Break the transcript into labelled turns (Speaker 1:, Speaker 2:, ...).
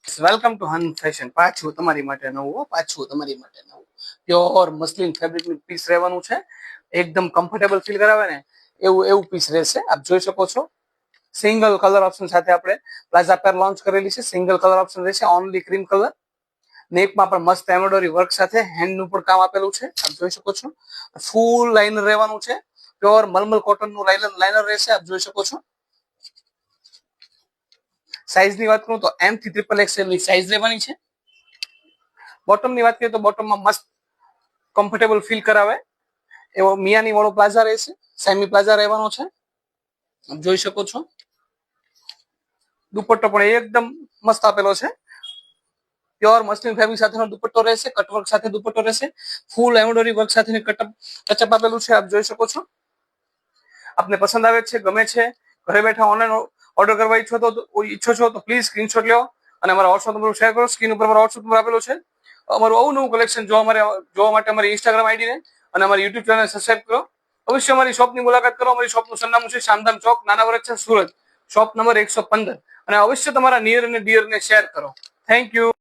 Speaker 1: Welcome to હન fashion. પાછું તમારી માટે નવું પ્યોર મસ્લિન ફેબ્રિક નું પીસ રહેવાનું છે. એકદમ કમ્ફર્ટેબલ ફીલ કરાવે ને એવું પીસ રહેશે. આપ જોઈ શકો છો સિંગલ કલર ઓપ્શન સાથે આપણે પ્લાઝા પેર લોન્ચ કરેલી છે. સિંગલ કલર ઓપ્શન રહેશે, ઓનલી ક્રીમ કલર. નેકમાં પણ મસ્ત એમ્બ્રોઇડરી વર્ક સાથે હેન્ડ નું પણ કામ આપેલું છે. આપ જોઈ શકો છો ફૂલ લાઇનર રહેવાનું છે. પ્યોર મલમલ કોટન નું લાઇનર રહેશે. આપ જોઈ શકો છો. સાઇઝ ની વાત કરું તો M થી XXL ની સાઇઝ લેવાની છે. બોટમ ની વાત કરીએ તો બોટમમાં મસ્ત કમ્ફર્ટેબલ ફીલ કરાવે એવો મિયાની વાળો પ્લાઝા રહેશે. સેમી પ્લાઝા રહેવાનો છે. જોઈ શકો છો દુપટ્ટો પણ એકદમ મસ્ત આપેલો છે. પ્યોર મસ્લિન ફેબ્રિક સાથેનો દુપટ્ટો રહેશે. કટવર્ક સાથે દુપટ્ટો રહેશે. ફૂલ એમ્બ્રોઇડરી વર્ક સાથે ટચઅપ આપેલું છે. આપ જોઈ શકો છો. આપને પસંદ આવે છે, ગમે છે, ઘરે બેઠા ઓનલાઈન ઓર્ડર કરવા ઈચ્છો છો તો પ્લીઝ સ્ક્રીનશોટ લો અને અમારા વોટ્સઅપ નંબર શેર કરો. સ્ક્રીન ઉપર અમારો વોટ્સઅપ નંબર આપેલો છે. અમારું અવનવું કલેક્શન જોવા માટે અમારી ઇન્સ્ટાગ્રામ આઈડી ને અને અમારી યુટ્યુબ ચેનલ સબસ્ક્રાઇબ કરો. અવશ્ય અમારી શોપની મુલાકાત કરો. અમારી શોપનું સરનામું છે શામધામ ચોક, નાના વરછા, સુરત. Shop number 115. અને અવશ્ય તમારા નિયર અને ડિયર ને શેર કરો. Thank you.